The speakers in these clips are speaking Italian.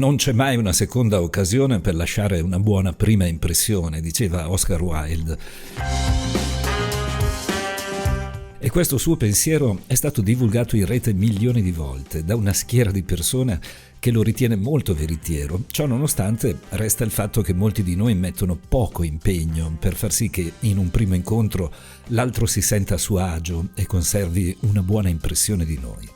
Non c'è mai una seconda occasione per lasciare una buona prima impressione, diceva Oscar Wilde. E questo suo pensiero è stato divulgato in rete milioni di volte da una schiera di persone che lo ritiene molto veritiero. Ciò nonostante, resta il fatto che molti di noi mettono poco impegno per far sì che in un primo incontro l'altro si senta a suo agio e conservi una buona impressione di noi.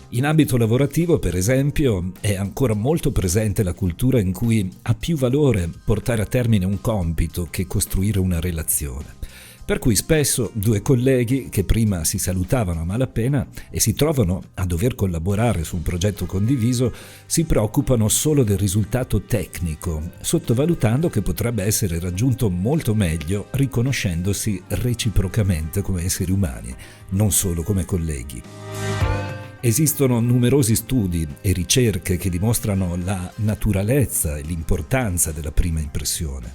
In ambito lavorativo, per esempio, è ancora molto presente la cultura in cui ha più valore portare a termine un compito che costruire una relazione. Per cui spesso due colleghi che prima si salutavano a malapena e si trovano a dover collaborare su un progetto condiviso si preoccupano solo del risultato tecnico, sottovalutando che potrebbe essere raggiunto molto meglio riconoscendosi reciprocamente come esseri umani, non solo come colleghi. Esistono numerosi studi e ricerche che dimostrano la naturalezza e l'importanza della prima impressione.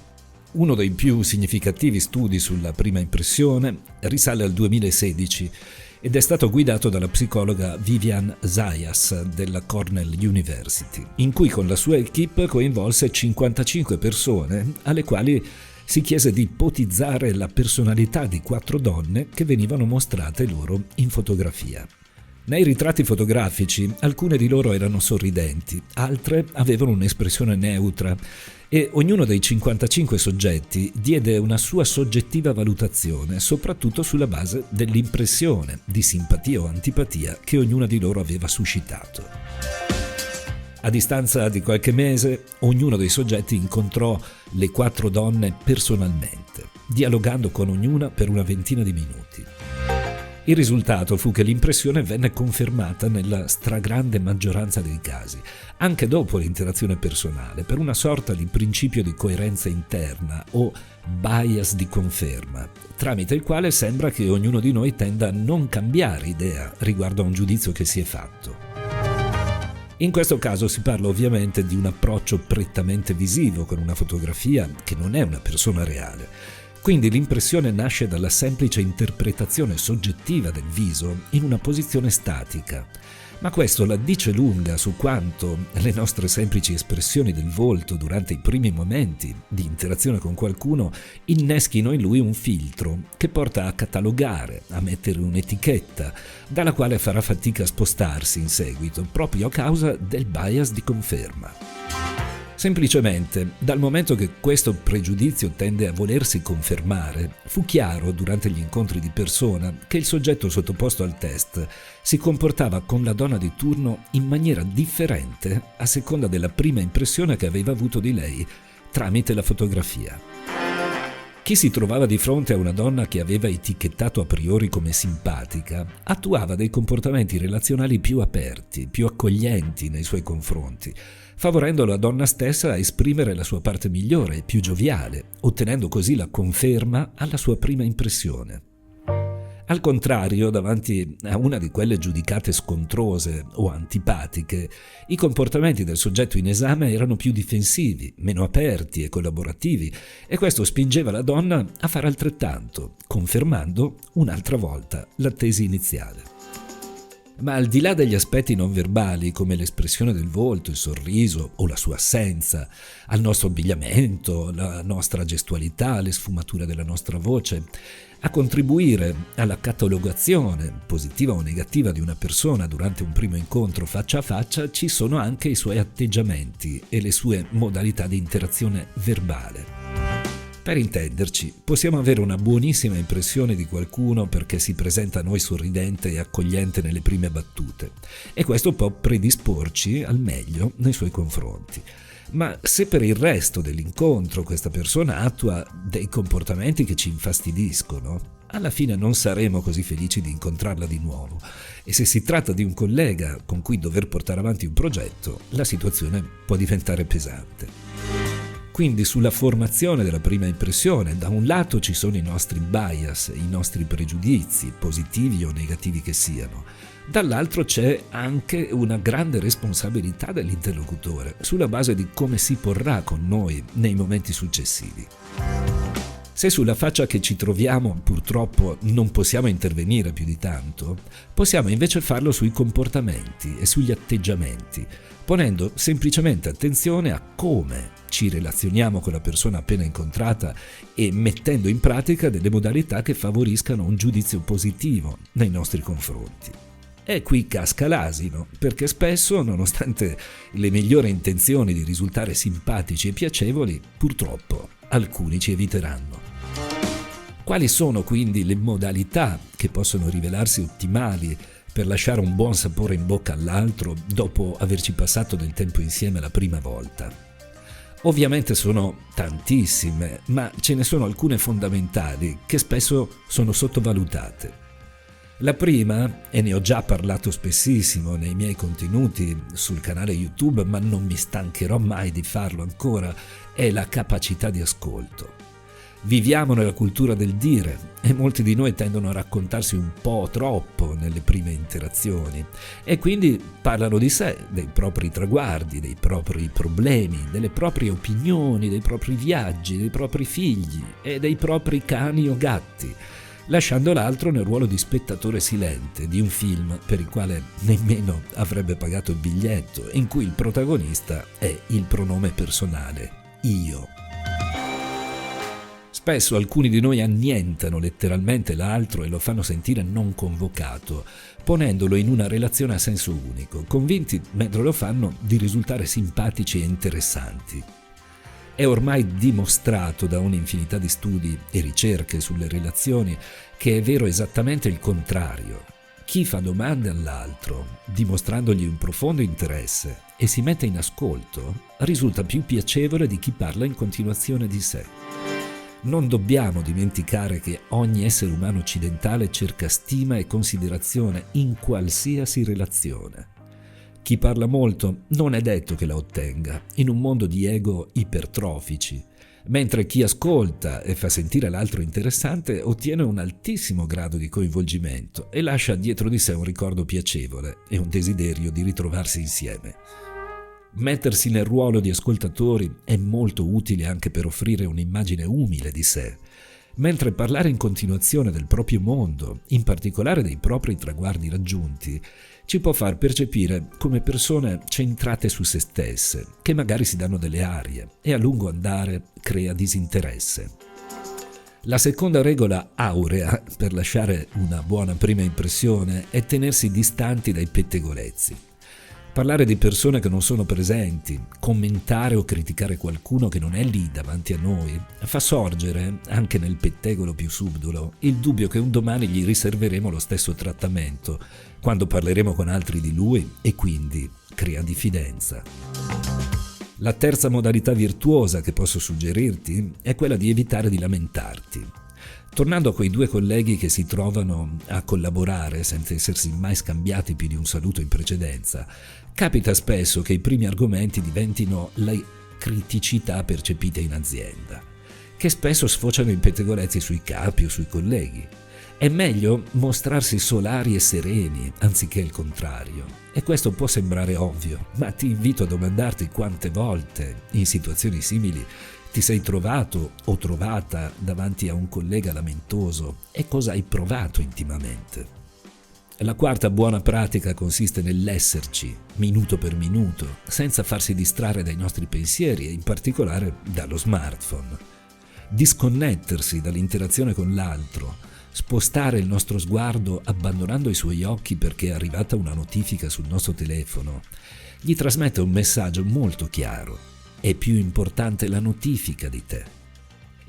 Uno dei più significativi studi sulla prima impressione risale al 2016 ed è stato guidato dalla psicologa Vivian Zayas della Cornell University, in cui con la sua equipe coinvolse 55 persone alle quali si chiese di ipotizzare la personalità di 4 donne che venivano mostrate loro in fotografia. Nei ritratti fotografici alcune di loro erano sorridenti, altre avevano un'espressione neutra e ognuno dei 55 soggetti diede una sua soggettiva valutazione, soprattutto sulla base dell'impressione di simpatia o antipatia che ognuna di loro aveva suscitato. A distanza di qualche mese, ognuno dei soggetti incontrò le 4 donne personalmente, dialogando con ognuna per una ventina di minuti. Il risultato fu che l'impressione venne confermata nella stragrande maggioranza dei casi, anche dopo l'interazione personale, per una sorta di principio di coerenza interna o bias di conferma, tramite il quale sembra che ognuno di noi tenda a non cambiare idea riguardo a un giudizio che si è fatto. In questo caso si parla ovviamente di un approccio prettamente visivo con una fotografia che non è una persona reale. Quindi l'impressione nasce dalla semplice interpretazione soggettiva del viso in una posizione statica. Ma questo la dice lunga su quanto le nostre semplici espressioni del volto durante i primi momenti di interazione con qualcuno inneschino in lui un filtro che porta a catalogare, a mettere un'etichetta, dalla quale farà fatica a spostarsi in seguito, proprio a causa del bias di conferma. Semplicemente, dal momento che questo pregiudizio tende a volersi confermare, fu chiaro durante gli incontri di persona che il soggetto sottoposto al test si comportava con la donna di turno in maniera differente a seconda della prima impressione che aveva avuto di lei tramite la fotografia. Chi si trovava di fronte a una donna che aveva etichettato a priori come simpatica attuava dei comportamenti relazionali più aperti, più accoglienti nei suoi confronti, favorendo la donna stessa a esprimere la sua parte migliore e più gioviale, ottenendo così la conferma alla sua prima impressione. Al contrario, davanti a una di quelle giudicate scontrose o antipatiche, i comportamenti del soggetto in esame erano più difensivi, meno aperti e collaborativi, e questo spingeva la donna a fare altrettanto, confermando un'altra volta la tesi iniziale. Ma al di là degli aspetti non verbali, come l'espressione del volto, il sorriso o la sua assenza, al nostro abbigliamento, la nostra gestualità, le sfumature della nostra voce, a contribuire alla catalogazione, positiva o negativa, di una persona durante un primo incontro faccia a faccia, ci sono anche i suoi atteggiamenti e le sue modalità di interazione verbale. Per intenderci, possiamo avere una buonissima impressione di qualcuno perché si presenta a noi sorridente e accogliente nelle prime battute, e questo può predisporci al meglio nei suoi confronti. Ma se per il resto dell'incontro questa persona attua dei comportamenti che ci infastidiscono, alla fine non saremo così felici di incontrarla di nuovo, e se si tratta di un collega con cui dover portare avanti un progetto, la situazione può diventare pesante. Quindi sulla formazione della prima impressione, da un lato ci sono i nostri bias, i nostri pregiudizi, positivi o negativi che siano, dall'altro c'è anche una grande responsabilità dell'interlocutore, sulla base di come si porrà con noi nei momenti successivi. Se sulla faccia che ci troviamo purtroppo non possiamo intervenire più di tanto, possiamo invece farlo sui comportamenti e sugli atteggiamenti, ponendo semplicemente attenzione a come ci relazioniamo con la persona appena incontrata e mettendo in pratica delle modalità che favoriscano un giudizio positivo nei nostri confronti. E qui casca l'asino, perché spesso, nonostante le migliori intenzioni di risultare simpatici e piacevoli, purtroppo alcuni ci eviteranno. Quali sono quindi le modalità che possono rivelarsi ottimali per lasciare un buon sapore in bocca all'altro dopo averci passato del tempo insieme la prima volta? Ovviamente sono tantissime, ma ce ne sono alcune fondamentali che spesso sono sottovalutate. La prima, e ne ho già parlato spessissimo nei miei contenuti sul canale YouTube, ma non mi stancherò mai di farlo ancora, è la capacità di ascolto. Viviamo nella cultura del dire e molti di noi tendono a raccontarsi un po' troppo nelle prime interazioni e quindi parlano di sé, dei propri traguardi, dei propri problemi, delle proprie opinioni, dei propri viaggi, dei propri figli e dei propri cani o gatti, lasciando l'altro nel ruolo di spettatore silente di un film per il quale nemmeno avrebbe pagato il biglietto e in cui il protagonista è il pronome personale, io. Spesso alcuni di noi annientano letteralmente l'altro e lo fanno sentire non convocato, ponendolo in una relazione a senso unico, convinti, mentre lo fanno, di risultare simpatici e interessanti. È ormai dimostrato da un'infinità di studi e ricerche sulle relazioni che è vero esattamente il contrario. Chi fa domande all'altro, dimostrandogli un profondo interesse e si mette in ascolto, risulta più piacevole di chi parla in continuazione di sé. Non dobbiamo dimenticare che ogni essere umano occidentale cerca stima e considerazione in qualsiasi relazione. Chi parla molto non è detto che la ottenga, in un mondo di ego ipertrofici, mentre chi ascolta e fa sentire l'altro interessante ottiene un altissimo grado di coinvolgimento e lascia dietro di sé un ricordo piacevole e un desiderio di ritrovarsi insieme. Mettersi nel ruolo di ascoltatori è molto utile anche per offrire un'immagine umile di sé, mentre parlare in continuazione del proprio mondo, in particolare dei propri traguardi raggiunti, ci può far percepire come persone centrate su se stesse, che magari si danno delle arie e a lungo andare crea disinteresse. La seconda regola aurea per lasciare una buona prima impressione è tenersi distanti dai pettegolezzi. Parlare di persone che non sono presenti, commentare o criticare qualcuno che non è lì davanti a noi, fa sorgere, anche nel pettegolo più subdolo, il dubbio che un domani gli riserveremo lo stesso trattamento quando parleremo con altri di lui e quindi crea diffidenza. La terza modalità virtuosa che posso suggerirti è quella di evitare di lamentarti. Tornando a quei due colleghi che si trovano a collaborare senza essersi mai scambiati più di un saluto in precedenza, capita spesso che i primi argomenti diventino le criticità percepite in azienda, che spesso sfociano in pettegolezzi sui capi o sui colleghi. È meglio mostrarsi solari e sereni anziché il contrario. E questo può sembrare ovvio, ma ti invito a domandarti quante volte, in situazioni simili, ti sei trovato o trovata davanti a un collega lamentoso e cosa hai provato intimamente. La quarta buona pratica consiste nell'esserci, minuto per minuto, senza farsi distrarre dai nostri pensieri e in particolare dallo smartphone. Disconnettersi dall'interazione con l'altro, spostare il nostro sguardo abbandonando i suoi occhi perché è arrivata una notifica sul nostro telefono, gli trasmette un messaggio molto chiaro. È più importante la notifica di te.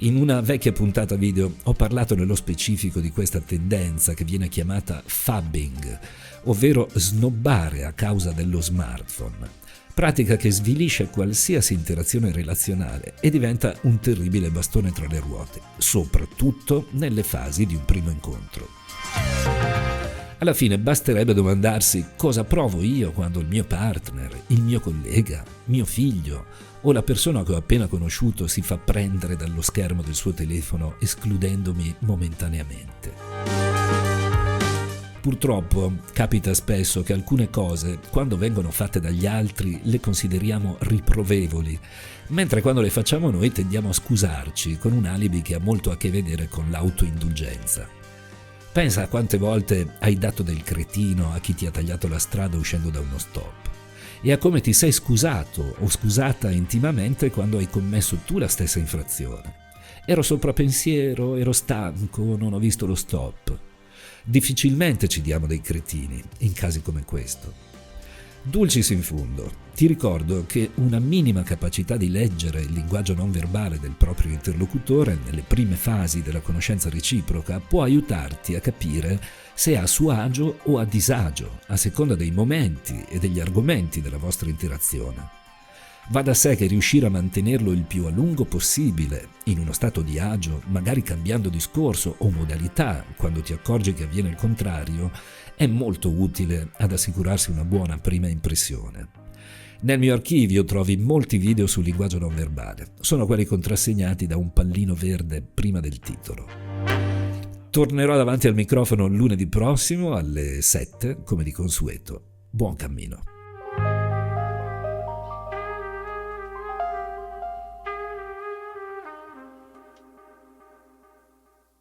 In una vecchia puntata video ho parlato nello specifico di questa tendenza che viene chiamata phubbing, ovvero snobbare a causa dello smartphone, pratica che svilisce qualsiasi interazione relazionale e diventa un terribile bastone tra le ruote, soprattutto nelle fasi di un primo incontro. Alla fine basterebbe domandarsi cosa provo io quando il mio partner, il mio collega, mio figlio o la persona che ho appena conosciuto si fa prendere dallo schermo del suo telefono escludendomi momentaneamente. Purtroppo capita spesso che alcune cose, quando vengono fatte dagli altri, le consideriamo riprovevoli, mentre quando le facciamo noi tendiamo a scusarci con un alibi che ha molto a che vedere con l'autoindulgenza. Pensa a quante volte hai dato del cretino a chi ti ha tagliato la strada uscendo da uno stop e a come ti sei scusato o scusata intimamente quando hai commesso tu la stessa infrazione. Ero sopra pensiero, ero stanco, non ho visto lo stop. Difficilmente ci diamo dei cretini in casi come questo. Dulcis in fundo, ti ricordo che una minima capacità di leggere il linguaggio non verbale del proprio interlocutore nelle prime fasi della conoscenza reciproca può aiutarti a capire se è a suo agio o a disagio, a seconda dei momenti e degli argomenti della vostra interazione. Va da sé che riuscire a mantenerlo il più a lungo possibile, in uno stato di agio, magari cambiando discorso o modalità quando ti accorgi che avviene il contrario, è molto utile ad assicurarsi una buona prima impressione. Nel mio archivio trovi molti video sul linguaggio non verbale, sono quelli contrassegnati da un pallino verde prima del titolo. Tornerò davanti al microfono lunedì prossimo alle 7, come di consueto. Buon cammino.